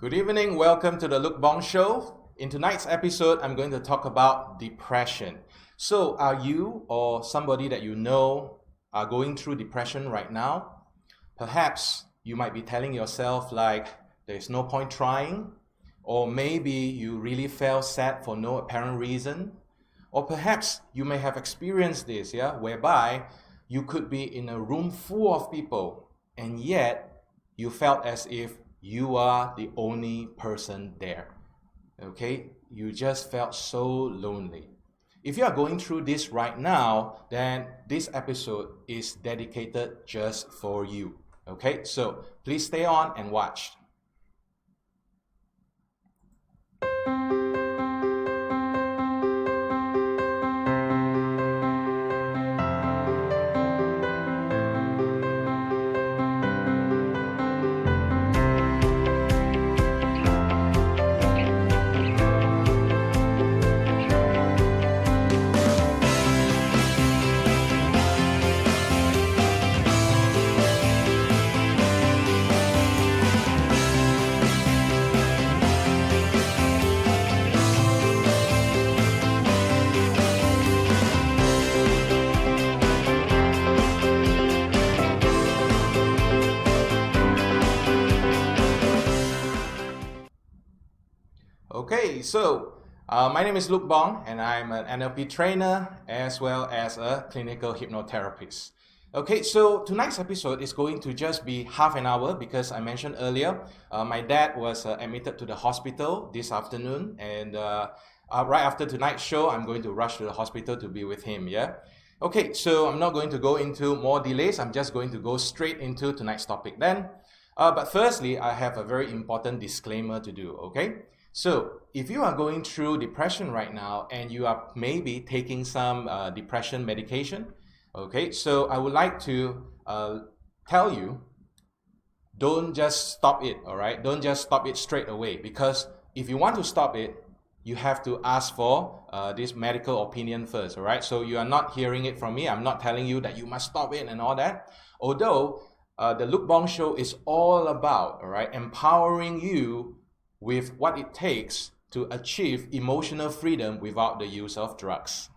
Good evening, welcome to the Look Bong Show. In tonight's episode, I'm going to talk about depression. So, are you or somebody that you know are going through depression right now? Perhaps you might be telling yourself like, there's no point trying, or maybe you really felt sad for no apparent reason, or perhaps you may have experienced this, whereby you could be in a room full of people, and yet you felt as if you are the only person there. Okay? You just felt so lonely. If you are going through this right now, then this episode is dedicated just for you. Okay? So please stay on and watch. Okay, so my name is Luke Bong and I'm an NLP trainer as well as a clinical hypnotherapist. Okay, so tonight's episode is going to just be half an hour because I mentioned earlier my dad was admitted to the hospital this afternoon, and right after tonight's show I'm going to rush to the hospital to be with him, yeah? Okay, so I'm not going to go into more delays, I'm just going to go straight into tonight's topic then. But firstly, I have a very important disclaimer to do, okay? So, if you are going through depression right now and you are maybe taking some depression medication, okay, so I would like to tell you, don't just stop it, all right? Don't just stop it straight away, because if you want to stop it, you have to ask for this medical opinion first, all right? So you are not hearing it from me. I'm not telling you that you must stop it and all that. Although the Luke Bong Show is all about, all right, empowering you with what it takes to achieve emotional freedom without the use of drugs.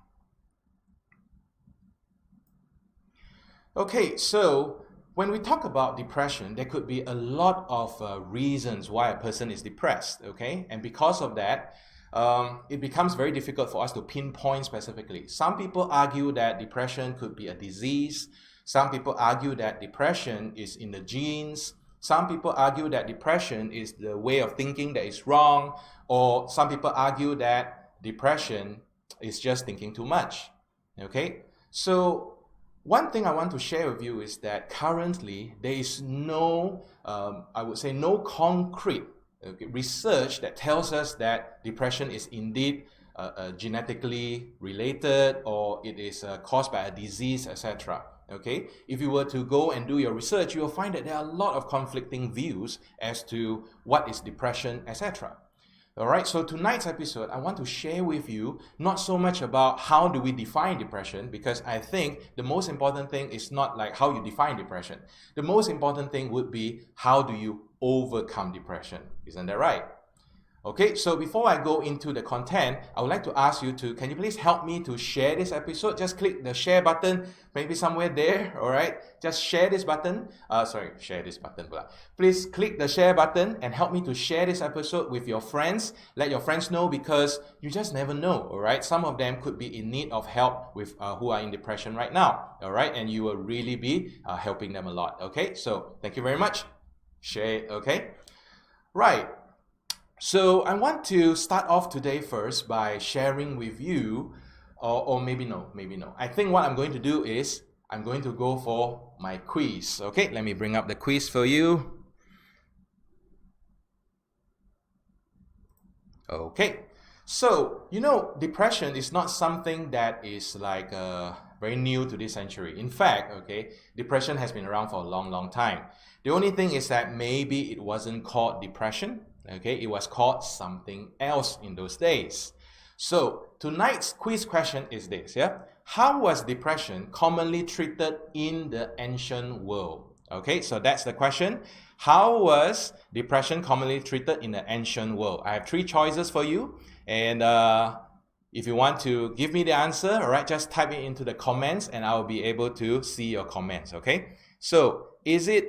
Okay, so when we talk about depression, there could be a lot of reasons why a person is depressed, okay? And because of that, it becomes very difficult for us to pinpoint specifically. Some people argue that depression could be a disease. Some people argue that depression is in the genes. Some people argue that depression is the way of thinking that is wrong, or some people argue that depression is just thinking too much. Okay? So, one thing I want to share with you is that currently there is no, I would say, no concrete research that tells us that depression is indeed genetically related or it is caused by a disease, etc. Okay, if you were to go and do your research, you will find that there are a lot of conflicting views as to what is depression, etc. Alright, so tonight's episode, I want to share with you not so much about how do we define depression, because I think the most important thing is not like how you define depression. The most important thing would be how do you overcome depression. Isn't that right? Okay, so before I go into the content, I would like to ask you to, can you please help me to share this episode? Just click the share button, maybe somewhere there, alright? Just share this button. Share this button. Please click the share button and help me to share this episode with your friends. Let your friends know, because you just never know, alright? Some of them could be in need of help with who are in depression right now, alright? And you will really be helping them a lot, okay? So, thank you very much. Share it, okay? Right. So I want to start off today first by sharing with you, or maybe no. I think what I'm going to do is, I'm going to go for my quiz. Okay, let me bring up the quiz for you. Okay, so, depression is not something that is like very new to this century. In fact, okay, depression has been around for a long, long time. The only thing is that maybe it wasn't called depression. Okay, it was called something else in those days. So, tonight's quiz question is this, yeah? How was depression commonly treated in the ancient world? Okay, so that's the question. How was depression commonly treated in the ancient world? I have three choices for you, and if you want to give me the answer, all right, just type it into the comments and I'll be able to see your comments, okay? So, is it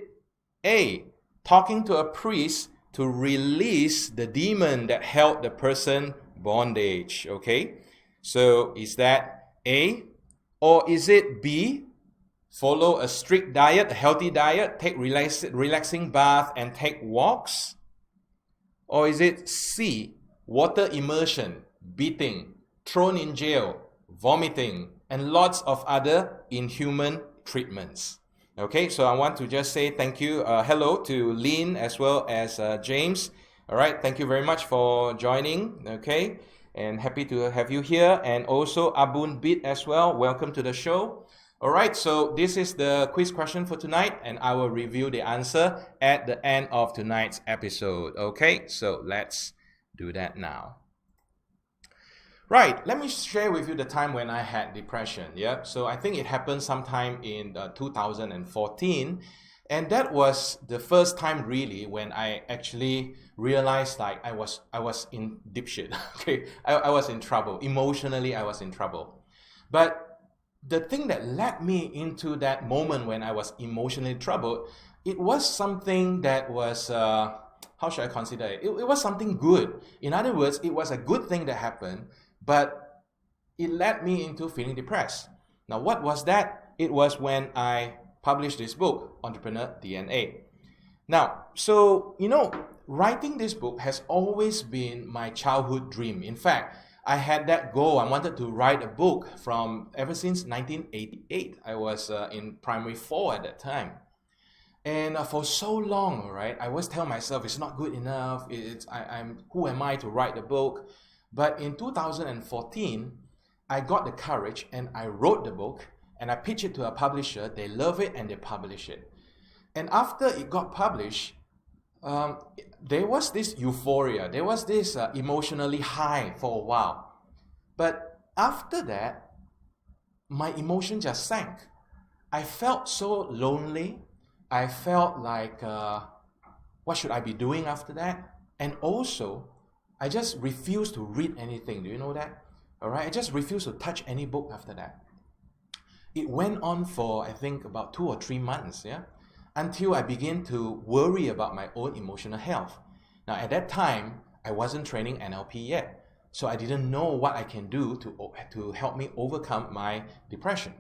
A, talking to a priest to release the demon that held the person bondage, okay? So, is that A? Or is it B, follow a strict diet, a healthy diet, take relaxing bath and take walks? Or is it C, water immersion, beating, thrown in jail, vomiting, and lots of other inhuman treatments? Okay, so I want to just say thank you, hello to Lynn as well as James. All right, thank you very much for joining, okay, and happy to have you here. And also Abun Bit as well, welcome to the show. All right, so this is the quiz question for tonight, and I will review the answer at the end of tonight's episode. Okay, so let's do that now. Right, let me share with you the time when I had depression. Yeah, so I think it happened sometime in 2014, and that was the first time really when I actually realized like I was in deep shit. Okay, I was in trouble emotionally. I was in trouble, but the thing that led me into that moment when I was emotionally troubled, it was something that was, how should I consider it? It was something good. In other words, it was a good thing that happened, but it led me into feeling depressed. Now, what was that? It was when I published this book, Entrepreneur DNA. Now, so, writing this book has always been my childhood dream. In fact, I had that goal. I wanted to write a book from ever since 1988. I was in primary 4 at that time. And for so long, right, I always tell myself it's not good enough. Who am I to write the book? But in 2014, I got the courage and I wrote the book and I pitched it to a publisher. They love it and they publish it. And after it got published, there was this euphoria, there was this emotionally high for a while. But after that, my emotion just sank. I felt so lonely. I felt like, what should I be doing after that? And also, I just refused to read anything. Do you know that? All right, I just refused to touch any book after that. It went on for, I think, about 2 or 3 months, yeah? Until I began to worry about my own emotional health. Now, at that time, I wasn't training NLP yet, so I didn't know what I can do to help me overcome my depression.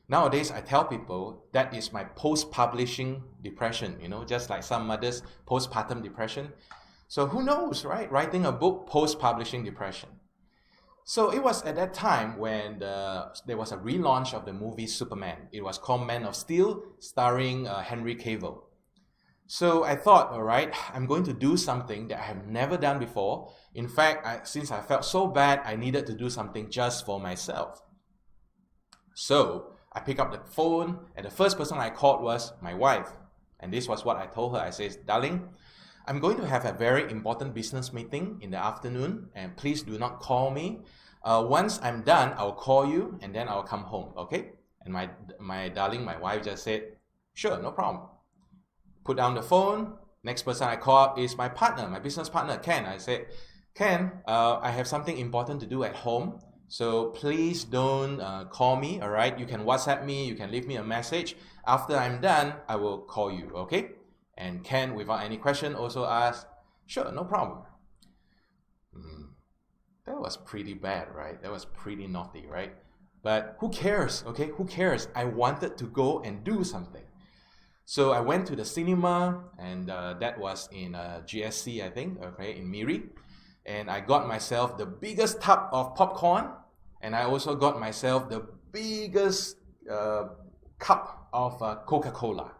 Nowadays, I tell people that is my post-publishing depression, just like some mothers' postpartum depression. So who knows, right? Writing a book, post-publishing depression. So it was at that time when there was a relaunch of the movie Superman. It was called Man of Steel, starring Henry Cavill. So I thought, all right, I'm going to do something that I have never done before. In fact, since I felt so bad, I needed to do something just for myself. So I picked up the phone, and the first person I called was my wife. And this was what I told her. I said, darling, I'm going to have a very important business meeting in the afternoon, and please do not call me. Once I'm done, I'll call you, and then I'll come home, okay? And my darling, my wife just said, sure, no problem. Put down the phone. Next person I call up is my partner, my business partner, Ken. I said, Ken, I have something important to do at home, so please don't call me, all right? You can WhatsApp me, you can leave me a message. After I'm done, I will call you, okay? And Ken, without any question, also asked, sure, no problem. That was pretty bad, right? That was pretty naughty, right? But who cares, okay? Who cares? I wanted to go and do something. So I went to the cinema, and that was in GSC, I think, okay, in Miri. And I got myself the biggest tub of popcorn, and I also got myself the biggest cup of Coca-Cola.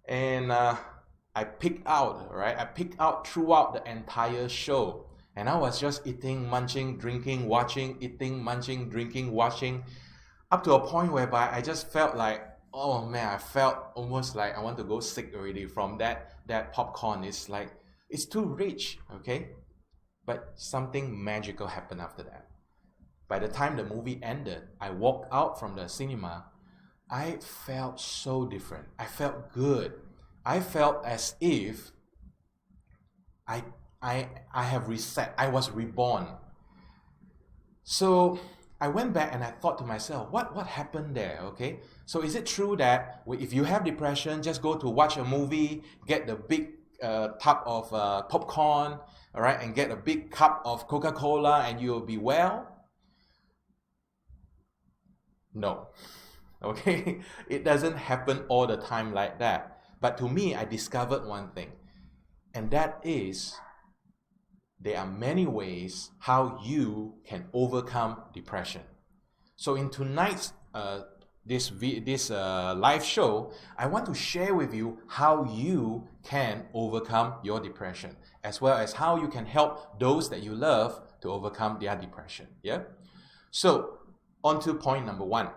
And I picked out, right? I picked out throughout the entire show. And I was just eating, munching, drinking, watching, eating, munching, drinking, watching, up to a point whereby I just felt like, oh man, I felt almost like I want to go sick already from that popcorn. It's like, it's too rich, okay? But something magical happened after that. By the time the movie ended, I walked out from the cinema. I felt so different. I felt good. I felt as if I, I have reset. I was reborn. So I went back and I thought to myself, what happened there? Okay, so is it true that if you have depression, just go to watch a movie, get the big tub of popcorn, all right, and get a big cup of Coca-Cola, and you'll be well? No. Okay, it doesn't happen all the time like that. But to me, I discovered one thing, and that is there are many ways how you can overcome depression. So in tonight's this live show, I want to share with you how you can overcome your depression, as well as how you can help those that you love to overcome their depression. Yeah. So on to point number 1.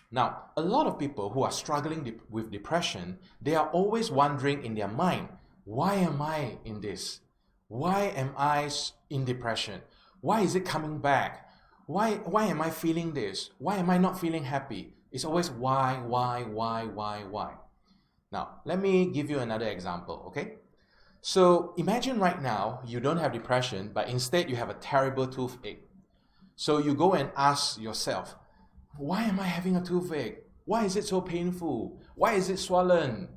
Now, a lot of people who are struggling with depression, they are always wondering in their mind, why am I in this? Why am I in depression? Why is it coming back? Why am I feeling this? Why am I not feeling happy? It's always why? Now, let me give you another example, okay? So imagine right now you don't have depression, but instead you have a terrible toothache. So you go and ask yourself, why am I having a toothache? Why is it so painful? Why is it swollen?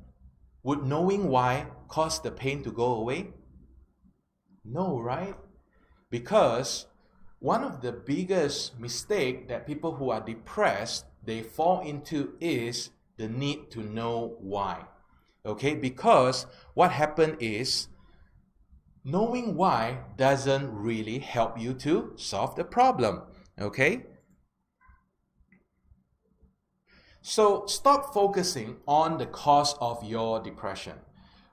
Would knowing why cause the pain to go away? No, right? Because one of the biggest mistake that people who are depressed, they fall into is the need to know why. Okay? Because what happened is knowing why doesn't really help you to solve the problem. Okay? So stop focusing on the cause of your depression.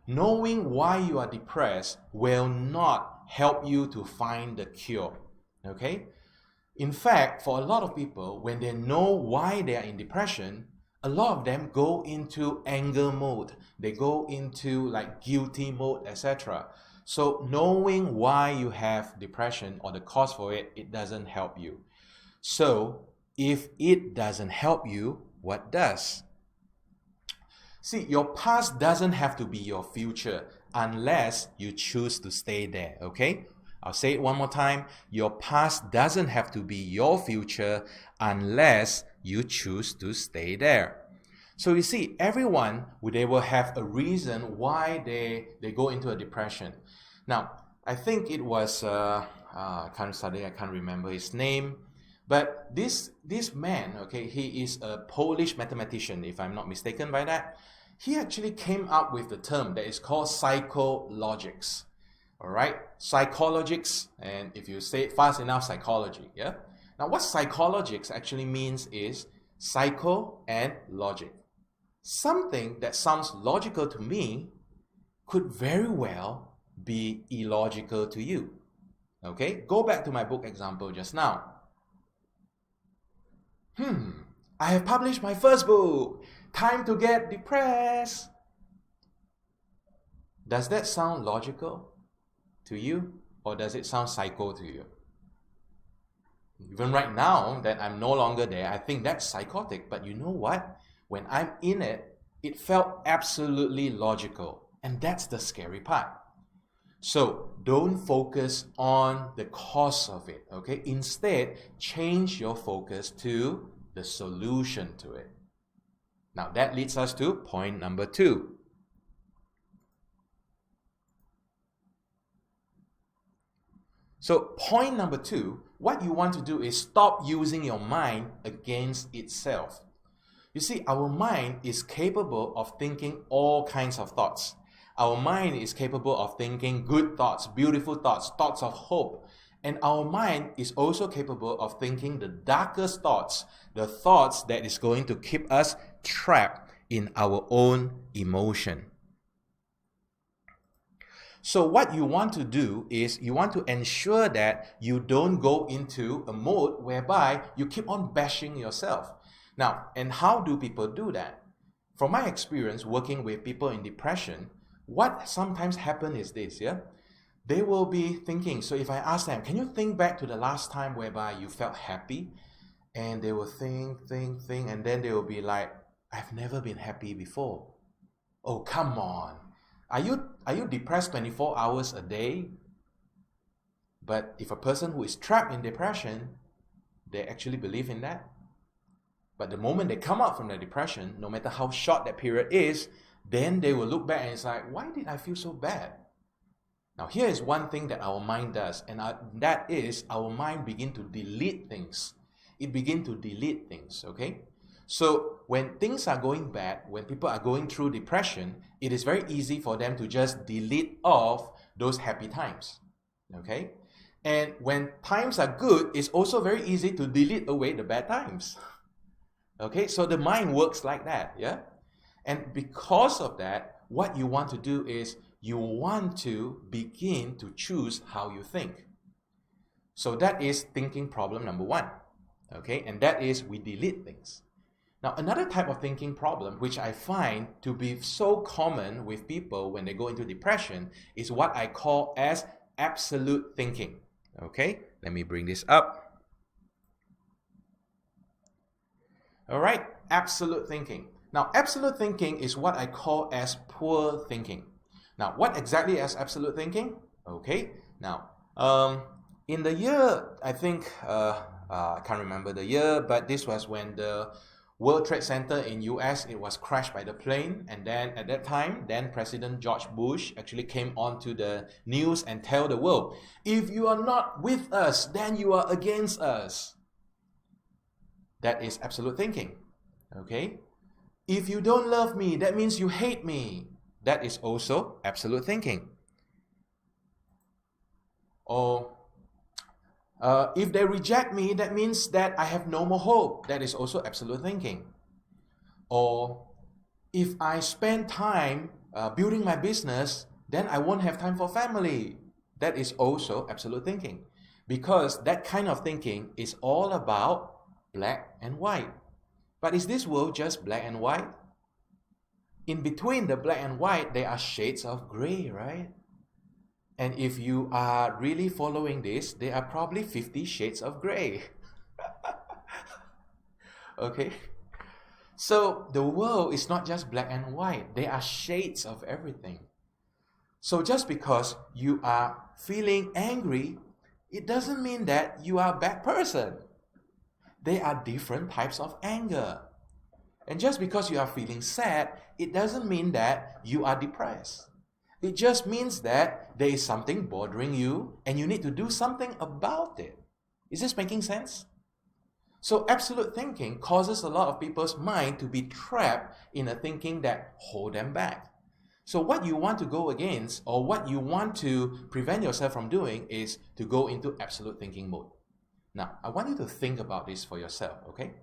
Knowing why you are depressed will not help you to find the cure. Okay? In fact, for a lot of people, when they know why they are in depression, a lot of them go into anger mode. They go into like guilty mode, etc. So knowing why you have depression or the cause for it, it doesn't help you. So if it doesn't help you, what does? See, your past doesn't have to be your future unless you choose to stay there, okay? I'll say it one more time. Your past doesn't have to be your future unless you choose to stay there. So you see, everyone, they will have a reason why they go into a depression. Now, I think it was, I can't remember his name. But this man, okay, he is a Polish mathematician, if I'm not mistaken by that. He actually came up with the term that is called psychologics. All right, psychologics, and if you say it fast enough, psychology. Yeah. Now, what psychologics actually means is psycho and logic. Something that sounds logical to me could very well be illogical to you. Okay, go back to my book example just now. I have published my first book. Time to get depressed. Does that sound logical to you, or does it sound psycho to you? Even right now that I'm no longer there, I think that's psychotic. But you know what? When I'm in it, it felt absolutely logical. And that's the scary part. So don't focus on the cause of it, okay? Instead, change your focus to the solution to it. Now that leads us to point number 2. So point number 2, what you want to do is stop using your mind against itself. You see, our mind is capable of thinking all kinds of thoughts. Our mind is capable of thinking good thoughts, beautiful thoughts, thoughts of hope. And our mind is also capable of thinking the darkest thoughts, the thoughts that is going to keep us trapped in our own emotion. So what you want to do is you want to ensure that you don't go into a mode whereby you keep on bashing yourself. Now, and how do people do that? From my experience working with people in depression, what sometimes happens is this, yeah? They will be thinking, so if I ask them, can you think back to the last time whereby you felt happy? and they will think, and then they will be like, I've never been happy before. Oh, come on. Are you depressed 24 hours a day? But if a person who is trapped in depression, they actually believe in that. But the moment they come out from the depression, no matter how short that period is, then they will look back and it's like, why did I feel so bad? Now here is one thing that our mind does, and that is our mind begin to delete things. It begin to delete things, okay? So when things are going bad, when people are going through depression, it is very easy for them to just delete off those happy times, okay? And when times are good, it's also very easy to delete away the bad times. Okay, so the mind works like that, yeah? And because of that, what you want to do is you want to begin to choose how you think. So that is thinking problem number one, okay? And that is we delete things. Now, another type of thinking problem, which I find to be so common with people when they go into depression, is what I call as absolute thinking, okay? Let me bring this up. All right, absolute thinking. Now, absolute thinking is what I call as poor thinking. Now, what exactly is absolute thinking? Okay, now, in the year, I think, I can't remember the year, but this was when the World Trade Center in US, it was crashed by the plane. And then at that time, then President George Bush actually came onto the news and tell the world, if you are not with us, then you are against us. That is absolute thinking, okay? If you don't love me, that means you hate me. That is also absolute thinking. Or if they reject me, that means that I have no more hope. That is also absolute thinking. Or if I spend time building my business, then I won't have time for family. That is also absolute thinking. Because that kind of thinking is all about black and white. But is this world just black and white? In between the black and white, there are shades of gray, right? And if you are really following this, there are probably 50 shades of gray. Okay? So the world is not just black and white. There are shades of everything. So just because you are feeling angry, it doesn't mean that you are a bad person. There are different types of anger. And just because you are feeling sad, it doesn't mean that you are depressed. It just means that there is something bothering you and you need to do something about it. Is this making sense? So absolute thinking causes a lot of people's mind to be trapped in a thinking that hold them back. So what you want to go against, or what you want to prevent yourself from doing, is to go into absolute thinking mode. Now, I want you to think about this for yourself, okay?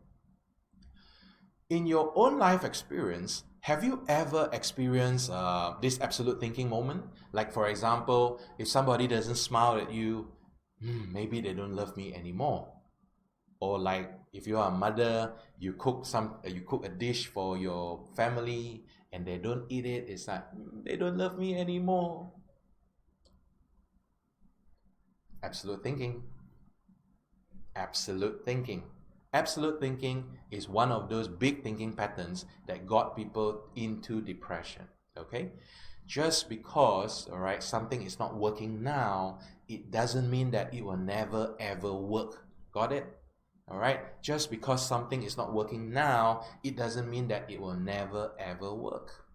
In your own life experience, have you ever experienced this absolute thinking moment? Like, for example, if somebody doesn't smile at you, maybe they don't love me anymore. Or like, if you are a mother, you cook a dish for your family and they don't eat it, it's like, they don't love me anymore. Absolute thinking. Absolute thinking. Absolute thinking is one of those big thinking patterns that got people into depression, okay? Just because, all right, something is not working now, it doesn't mean that it will never ever work. Got it? All right? Just because something is not working now, it doesn't mean that it will never ever work.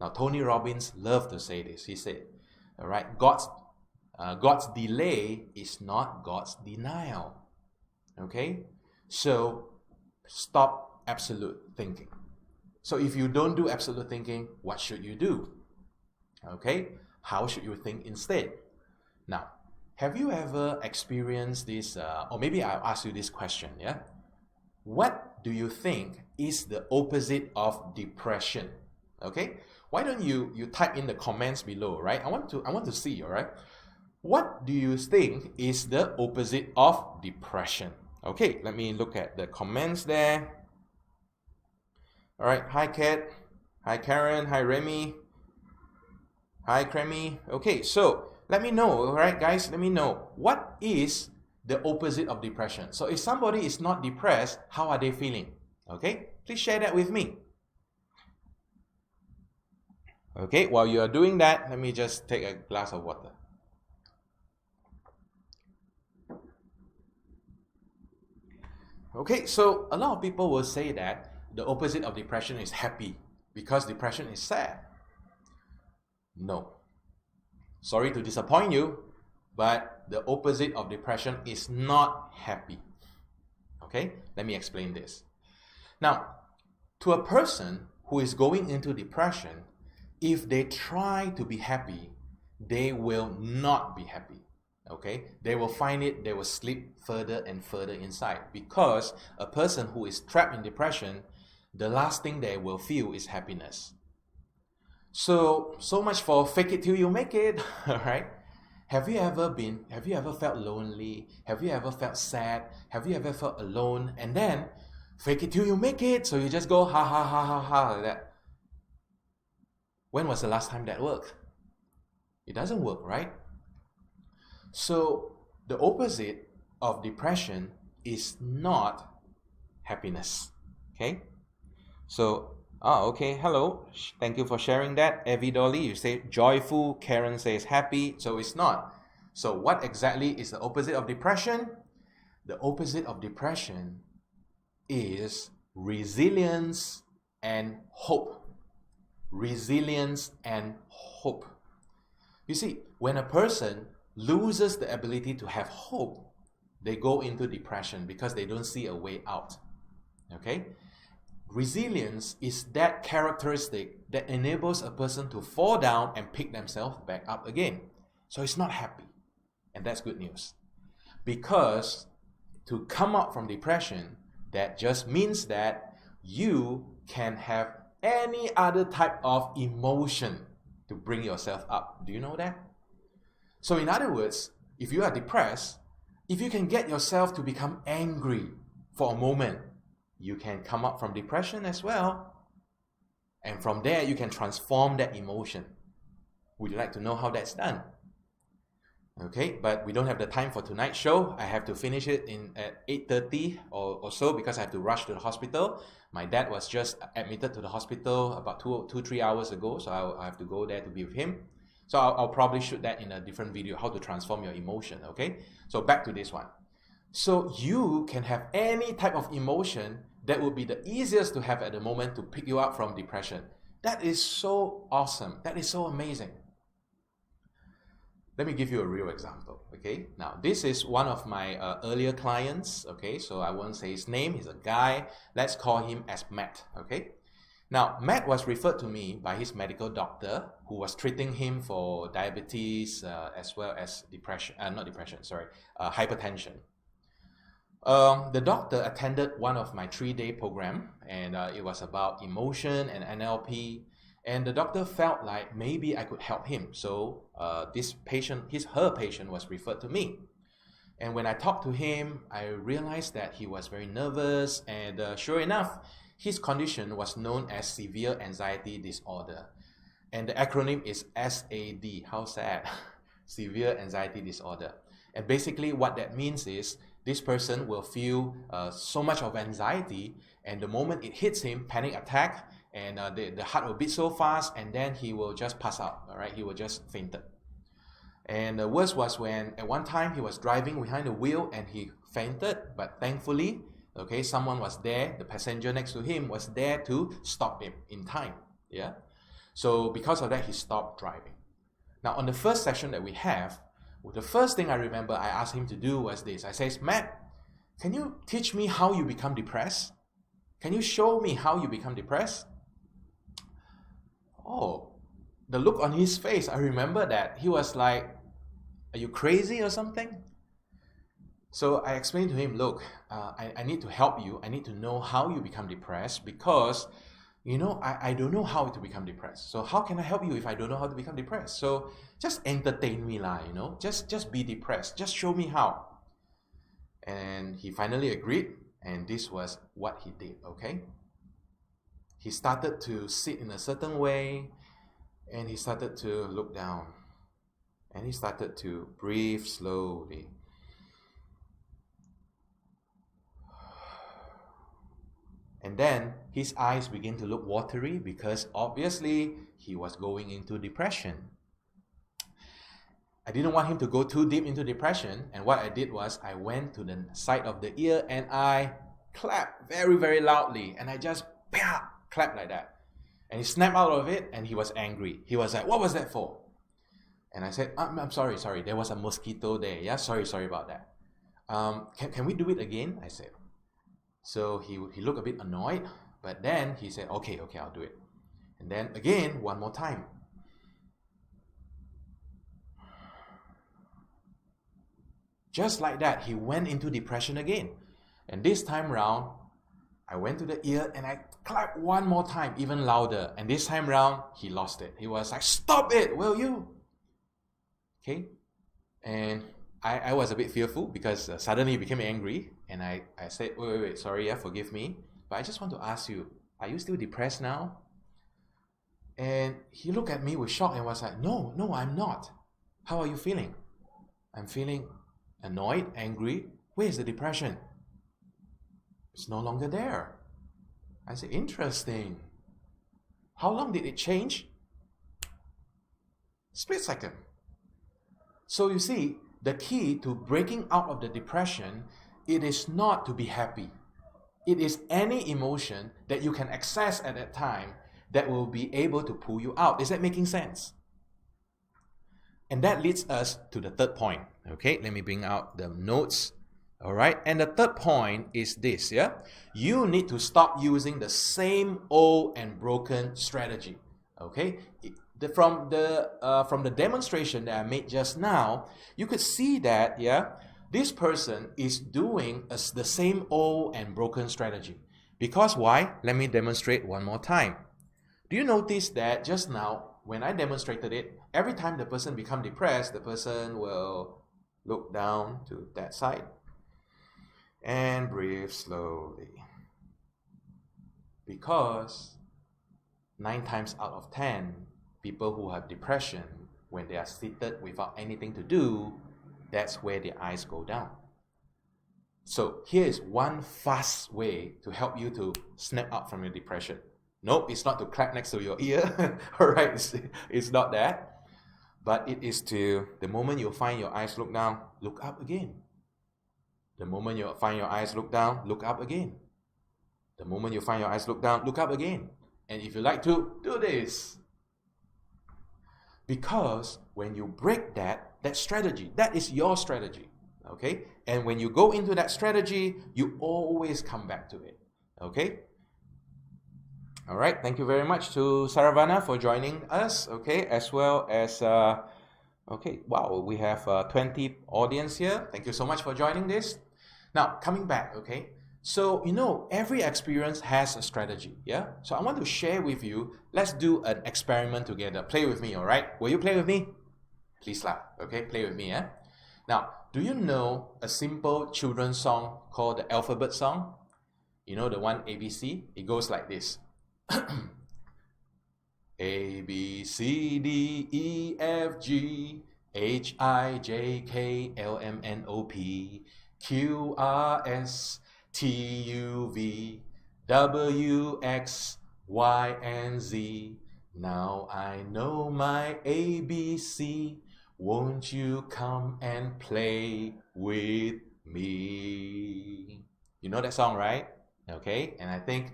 Now, Tony Robbins loved to say this. He said, all right, God's delay is not God's denial. Okay? So, stop absolute thinking. So, if you don't do absolute thinking, what should you do? Okay? How should you think instead? Now, have you ever experienced this, or maybe I'll ask you this question, yeah? What do you think is the opposite of depression? Okay? Why don't you type in the comments below, right? I want to see, all right? What do you think is the opposite of depression? Okay, let me look at the comments there. All right, hi Kat, hi Karen, hi Remy, hi Cremi. Okay, so let me know, all right, guys, let me know. What is the opposite of depression. So if somebody is not depressed, how are they feeling? Okay, please share that with me. Okay, while you are doing that, let me just take a glass of water. Okay, so a lot of people will say that the opposite of depression is happy because depression is sad. No. Sorry to disappoint you, but the opposite of depression is not happy. Okay, let me explain this. Now, to a person who is going into depression, if they try to be happy, they will not be happy. Okay, they will find it, they will slip further and further inside, because a person who is trapped in depression, the last thing they will feel is happiness. So much for fake it till you make it, right? Have you ever felt lonely? Have you ever felt sad? Have you ever felt alone? And then fake it till you make it, so you just go ha ha ha ha ha like that. When was the last time that worked? It doesn't work, right? So the opposite of depression is not happiness. Okay? So, okay, hello. Thank you for sharing that. Evie Dolly, you say joyful. Karen says happy. So it's not. So what exactly is the opposite of depression? The opposite of depression is resilience and hope. Resilience and hope. You see, when a person loses the ability to have hope, they go into depression because they don't see a way out. Okay? Resilience is that characteristic that enables a person to fall down and pick themselves back up again. So it's not happy. And that's good news. Because to come out from depression, that just means that you can have any other type of emotion to bring yourself up. Do you know that? So in other words, if you are depressed, if you can get yourself to become angry for a moment, you can come up from depression as well. And from there, you can transform that emotion. Would you like to know how that's done? Okay, but we don't have the time for tonight's show. I have to finish it at 8:30 or so because I have to rush to the hospital. My dad was just admitted to the hospital about 3 hours ago, so I have to go there to be with him. So I'll probably shoot that in a different video, how to transform your emotion, okay? So back to this one. So you can have any type of emotion that would be the easiest to have at the moment to pick you up from depression. That is so awesome. That is so amazing. Let me give you a real example, okay? Now, this is one of my earlier clients, okay? So I won't say his name. He's a guy. Let's call him as Matt, okay? Now, Matt was referred to me by his medical doctor who was treating him for diabetes as well as hypertension. The doctor attended one of my 3-day program, and it was about emotion and NLP. And the doctor felt like maybe I could help him. So her patient was referred to me. And when I talked to him, I realized that he was very nervous, and sure enough, his condition was known as severe anxiety disorder. And the acronym is SAD. How sad. Severe anxiety disorder. And basically what that means is this person will feel so much of anxiety, and the moment it hits him, panic attack, and the heart will beat so fast, and then he will just pass out, all right? He will just fainted. And the worst was when at one time he was driving behind the wheel and he fainted, but thankfully, okay, someone was there, the passenger next to him was there to stop him in time, yeah? So because of that, he stopped driving. Now, on the first session that we have, the first thing I remember I asked him to do was this. I says, Matt, can you teach me how you become depressed? Can you show me how you become depressed? Oh, the look on his face, I remember that. He was like, are you crazy or something? So I explained to him, look, I need to help you. I need to know how you become depressed because, you know, I don't know how to become depressed. So how can I help you if I don't know how to become depressed? So just entertain me lah, you know, just be depressed. Just show me how. And he finally agreed, and this was what he did, okay? He started to sit in a certain way, and he started to look down, and he started to breathe slowly. And then his eyes begin to look watery because obviously he was going into depression. I didn't want him to go too deep into depression, and what I did was I went to the side of the ear and I clapped very, very loudly, and I just clapped like that. And he snapped out of it and he was angry. He was like, "What was that for?" And I said, I'm sorry, there was a mosquito there. Yeah, sorry about that. Can we do it again? I said. So he looked a bit annoyed, but then he said, okay, I'll do it. And then again, one more time. Just like that, he went into depression again. And this time round, I went to the ear and I clapped one more time, even louder. And this time round, he lost it. He was like, "Stop it, will you?" Okay? And I was a bit fearful because suddenly he became angry. And I said, wait, sorry, forgive me. But I just want to ask you, are you still depressed now? And he looked at me with shock and was like, no, I'm not. How are you feeling? I'm feeling annoyed, angry. Where's the depression? It's no longer there. I said, interesting. How long did it change? Split second. So you see, the key to breaking out of the depression, it is not to be happy. It is any emotion that you can access at that time that will be able to pull you out. Is that making sense? And that leads us to the third point. Okay, let me bring out the notes. All right, and the third point is this, yeah? You need to stop using the same old and broken strategy. Okay? From the demonstration that I made just now, you could see that, yeah, this person is doing the same old and broken strategy. Because why? Let me demonstrate one more time. Do you notice that just now, when I demonstrated it, every time the person becomes depressed, the person will look down to that side and breathe slowly. Because 9 times out of 10, people who have depression, when they are seated without anything to do, that's where their eyes go down. So here is one fast way to help you to snap out from your depression. Nope, it's not to clap next to your ear. All right, it's not that. But it is to, the moment you find your eyes look down, look up again. The moment you find your eyes look down, look up again. The moment you find your eyes look down, look up again. And if you like to, do this. Because when you break that strategy, that is your strategy. Okay? And when you go into that strategy, you always come back to it. Okay? All right. Thank you very much to Saravana for joining us. Okay? As well as, okay, wow, we have 20 audience here. Thank you so much for joining this. Now, coming back, okay? So, every experience has a strategy, yeah? So I want to share with you, let's do an experiment together. Play with me, all right? Will you play with me? Please lah, okay? Play with me, yeah? Now, do you know a simple children's song called the alphabet song? You know the one ABC? It goes like this. A, B, C, D, E, F, G, H, I, J, K, L, M, N, O, P, Q, R, S, T, U, V, W, X, Y, and Z. Now I know my ABC. Won't you come and play with me? You know that song, right? Okay, and I think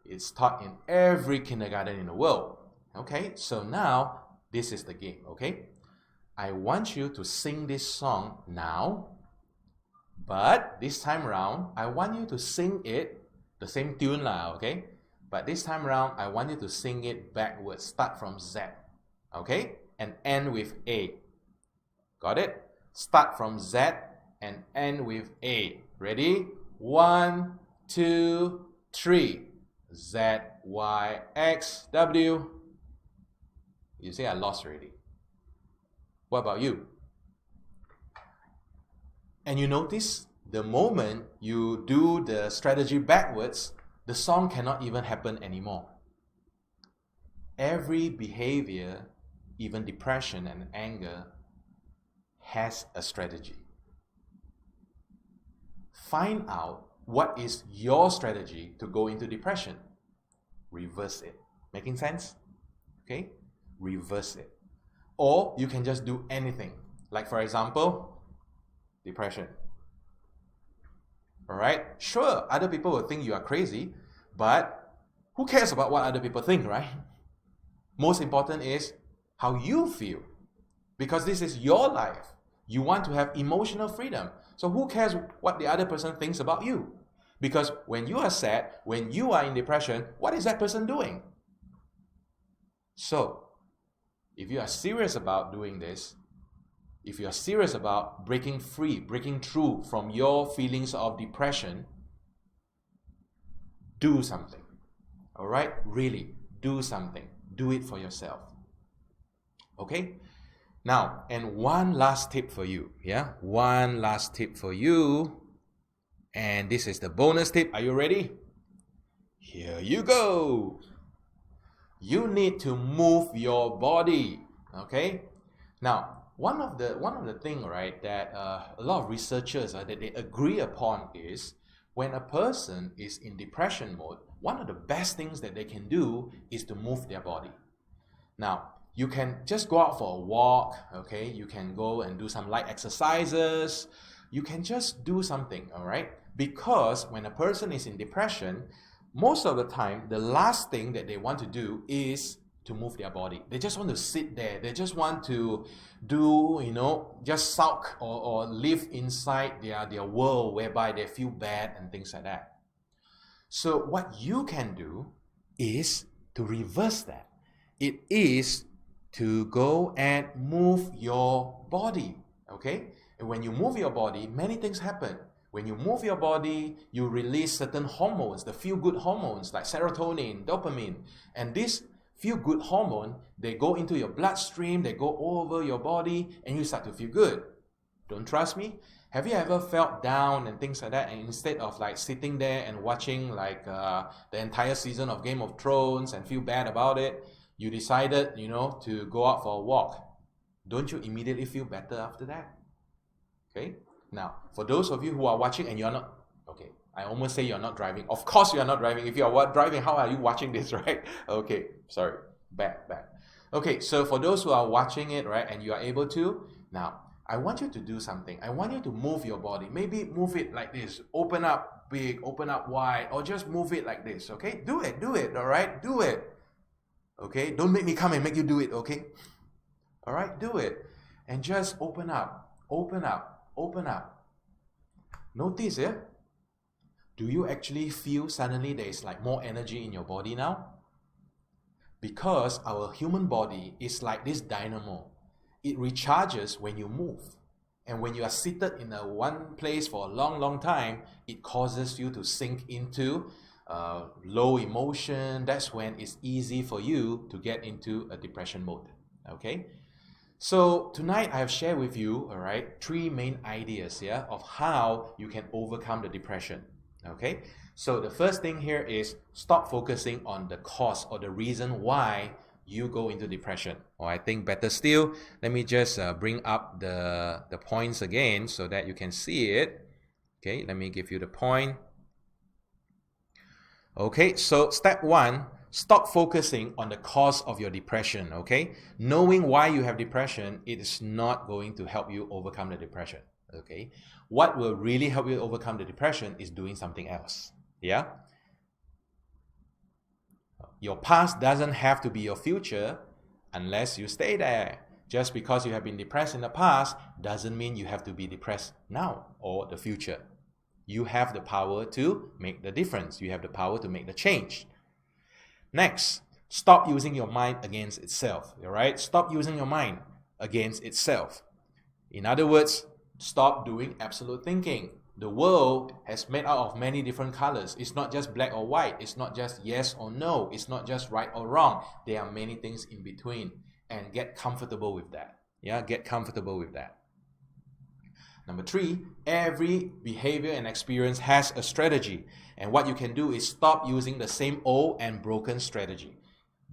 it's taught in every kindergarten in the world. Okay, so now this is the game, okay? I want you to sing this song now, but this time around, I want you to sing it, the same tune lah, okay? But this time around, I want you to sing it backwards, start from Z, okay? And end with A. Got it? Start from Z and end with A. Ready? 1, 2, 3. Z, Y, X, W. You say I lost already. What about you? And you notice the moment you do the strategy backwards, the song cannot even happen anymore. Every behavior, even depression and anger, has a strategy. Find out what is your strategy to go into depression? Reverse it. Making sense? Okay? Reverse it. Or you can just do anything. Like for example, depression. Alright? Sure, other people will think you are crazy, but who cares about what other people think, right? Most important is how you feel. Because this is your life. You want to have emotional freedom. So who cares what the other person thinks about you? Because when you are sad, when you are in depression, what is that person doing? So, if you are serious about doing this, if you are serious about breaking free, breaking through from your feelings of depression, do something. Alright? Really, do something. Do it for yourself. Okay? Now, and one last tip for you. Yeah? One last tip for you. And this is the bonus tip. Are you ready? Here you go. You need to move your body. Okay? Now, one of the thing, right, that a lot of researchers that they agree upon is when a person is in depression mode, one of the best things that they can do is to move their body. Now, you can just go out for a walk, okay? You can go and do some light exercises. You can just do something, all right? Because when a person is in depression, most of the time, the last thing that they want to do is to move their body. They just want to sit there. They just want to do, just sulk or live inside their world whereby they feel bad and things like that. So what you can do is to reverse that. It is to go and move your body, okay? And when you move your body, many things happen. When you move your body, you release certain hormones, the feel-good hormones like serotonin, dopamine. And these feel-good hormone, they go into your bloodstream, they go over your body, and you start to feel good. Don't trust me? Have you ever felt down and things like that, and instead of like sitting there and watching like the entire season of Game of Thrones and feel bad about it, you decided, to go out for a walk. Don't you immediately feel better after that? Okay? Now, for those of you who are watching and you're not, okay, I almost say you're not driving. Of course you're not driving. If you're driving, how are you watching this, right? Okay, sorry, bad. Okay, so for those who are watching it, right, and you are able to, now, I want you to do something. I want you to move your body. Maybe move it like this. Open up big, open up wide, or just move it like this, okay? Do it, all right? Do it. Okay? Don't make me come and make you do it, okay? All right? Do it. And just open up, open up. Open up. Notice, do you actually feel suddenly there is like more energy in your body now? Because our human body is like this dynamo. It recharges when you move. And when you are seated in one place for a long, long time, it causes you to sink into low emotion. That's when it's easy for you to get into a depression mode. Okay? So tonight I have shared with you, all right, 3 main ideas here of how you can overcome the depression. Okay? So the first thing here is stop focusing on the cause or the reason why you go into depression. Or I think better still, let me just bring up the points again so that you can see it. Okay, let me give you the point. Okay, so step 1, stop focusing on the cause of your depression, okay? Knowing why you have depression, it is not going to help you overcome the depression, okay? What will really help you overcome the depression is doing something else, yeah? Your past doesn't have to be your future unless you stay there. Just because you have been depressed in the past doesn't mean you have to be depressed now or the future. You have the power to make the difference. You have the power to make the change. Next, stop using your mind against itself. All right? Stop using your mind against itself. In other words, stop doing absolute thinking. The world has made out of many different colors. It's not just black or white. It's not just yes or no. It's not just right or wrong. There are many things in between. And get comfortable with that. Yeah, get comfortable with that. Number 3, every behavior and experience has a strategy. And what you can do is stop using the same old and broken strategy.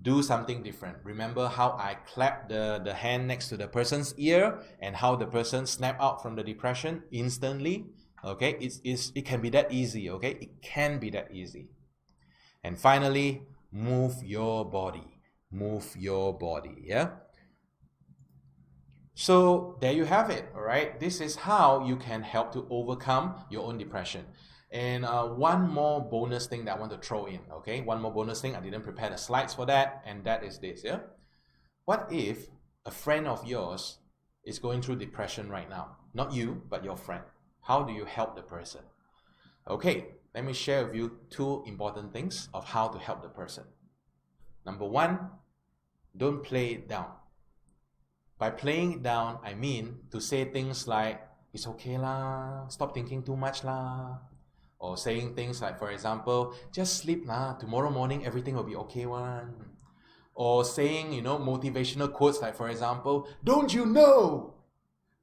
Do something different. Remember how I clapped the hand next to the person's ear and how the person snapped out from the depression instantly? Okay, it can be that easy. Okay, it can be that easy. And finally, move your body. Move your body. Yeah. So there you have it. All right. This is how you can help to overcome your own depression. And one more bonus thing that I want to throw in. Okay, one more bonus thing. I didn't prepare the slides for that, and that is this. Yeah. What if a friend of yours is going through depression right now? Not you, but your friend. How do you help the person? Okay, let me share with you two important things of how to help the person. Number one, don't play it down. By playing it down, I mean to say things like, it's okay lah, stop thinking too much lah. Or saying things like, for example, just sleep lah, tomorrow morning everything will be okay one. Or saying, motivational quotes like, for example, don't you know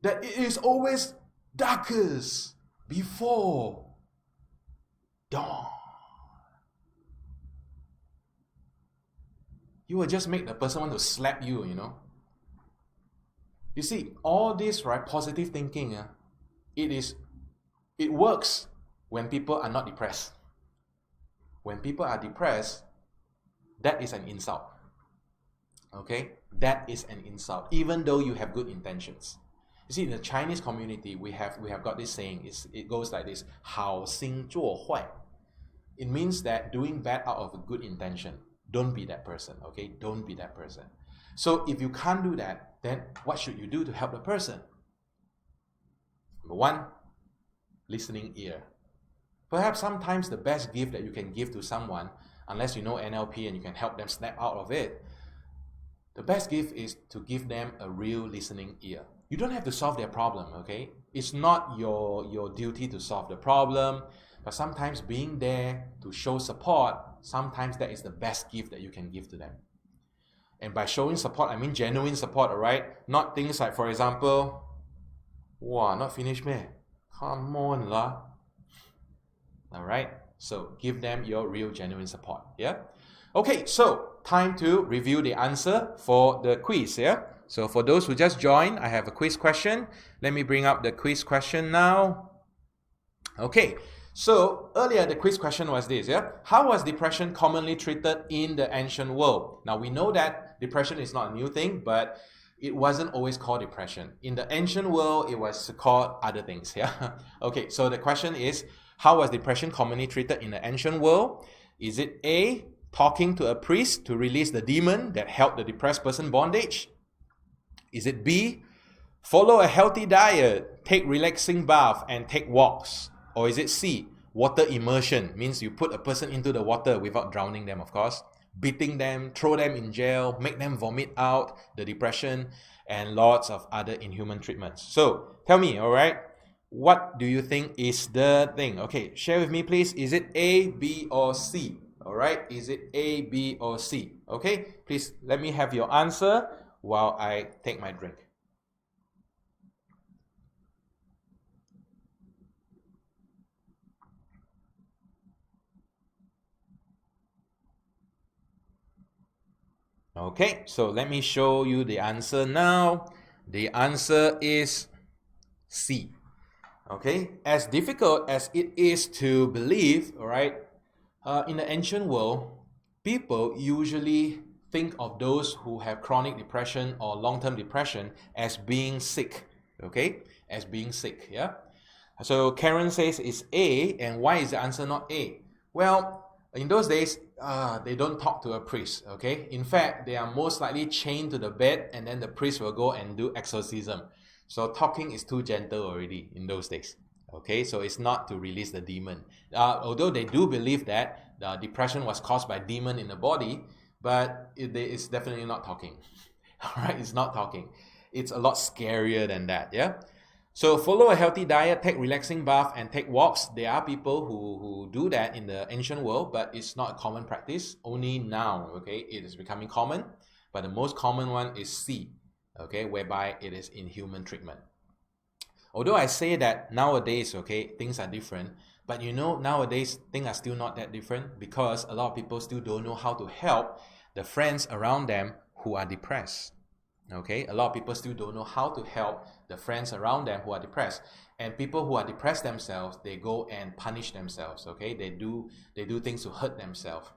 that it is always darkest before dawn? You will just make the person want to slap you, You see, all this, right, positive thinking, it works when people are not depressed. When people are depressed, that is an insult. Okay? That is an insult, even though you have good intentions. You see, in the Chinese community, we have got this saying. It goes like this: 好心做坏. It means that doing bad out of a good intention. Don't be that person. Okay? Don't be that person. So if you can't do that, then what should you do to help the person? Number one, listening ear. Perhaps sometimes the best gift that you can give to someone, unless you know NLP and you can help them snap out of it, the best gift is to give them a real listening ear. You don't have to solve their problem, okay? It's not your duty to solve the problem, but sometimes being there to show support, sometimes that is the best gift that you can give to them. And by showing support, I mean genuine support, alright? Not things like, for example, wow, not finished, man. Come on, lah. Alright? So give them your real genuine support, yeah? Okay, so time to review the answer for the quiz, yeah? So for those who just joined, I have a quiz question. Let me bring up the quiz question now. Okay, so earlier the quiz question was this, yeah? How was depression commonly treated in the ancient world? Now we know that depression is not a new thing, but it wasn't always called depression. In the ancient world, it was called other things, yeah? Okay, so the question is, how was depression commonly treated in the ancient world? Is it A, talking to a priest to release the demon that held the depressed person bondage? Is it B, follow a healthy diet, take relaxing bath, and take walks? Or is it C, water immersion, means you put a person into the water without drowning them, of course, beating them, throw them in jail, make them vomit out the depression, and lots of other inhuman treatments. So, tell me, alright, what do you think is the thing? Okay, share with me please. Is it A, B, or C? Alright, is it A, B, or C? Okay, please let me have your answer while I take my drink. Okay, so let me show you the answer now. The answer is C. Okay, as difficult as it is to believe, all right, in the ancient world, people usually think of those who have chronic depression or long-term depression as being sick, okay, as being sick, yeah? So Karen says it's A, and why is the answer not A? Well, in those days, they don't talk to a priest, okay? In fact, they are most likely chained to the bed, and then the priest will go and do exorcism. So talking is too gentle already in those days, okay? So it's not to release the demon. Although they do believe that the depression was caused by demon in the body, but it's definitely not talking, all right? It's not talking. It's a lot scarier than that, yeah? So follow a healthy diet, take relaxing bath, and take walks. There are people who do that in the ancient world, but it's not a common practice. Only now, okay, it is becoming common. But the most common one is C, okay, whereby it is inhuman treatment. Although I say that nowadays, okay, things are different, but nowadays things are still not that different because a lot of people still don't know how to help the friends around them who are depressed. Okay, a lot of people still don't know how to help the friends around them who are depressed. And people who are depressed themselves, they go and punish themselves. Okay, they do things to hurt themselves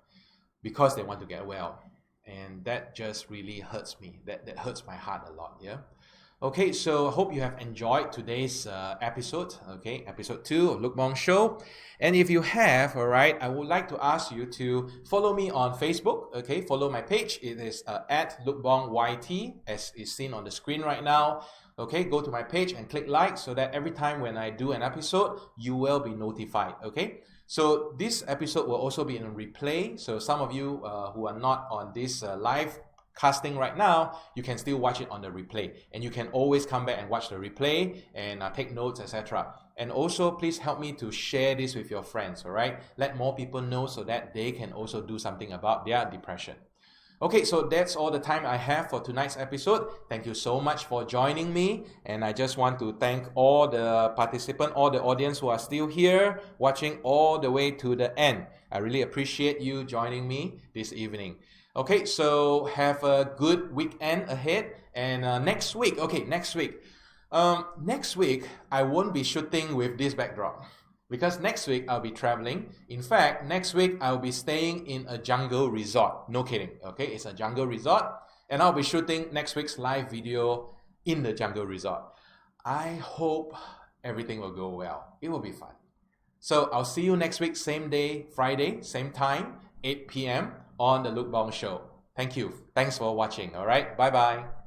because they want to get well. And that just really hurts me. That hurts my heart a lot. Yeah. Okay, so I hope you have enjoyed today's episode, okay, episode 2 of Look Bong Show. And if you have, all right, I would like to ask you to follow me on Facebook, okay, follow my page. It is at LookBongYT, as is seen on the screen right now. Okay, go to my page and click like so that every time when I do an episode, you will be notified, okay? So this episode will also be in replay. So some of you who are not on this live casting right now, you can still watch it on the replay, and you can always come back and watch the replay and take notes, etc. And also please help me to share this with your friends, all right? Let more people know so that they can also do something about their depression. Okay, so that's all the time I have for tonight's episode. Thank you so much for joining me, and I just want to thank all the participants, all the audience who are still here watching all the way to the end. I really appreciate you joining me this evening. Okay, so have a good weekend ahead, and next week, next week I won't be shooting with this backdrop because next week I'll be traveling. In fact, next week I'll be staying in a jungle resort. No kidding, okay, it's a jungle resort, and I'll be shooting next week's live video in the jungle resort. I hope everything will go well. It will be fun. So I'll see you next week, same day, Friday, same time, 8 p.m. on the Look Bong Show. Thank you. Thanks for watching. All right. Bye-bye.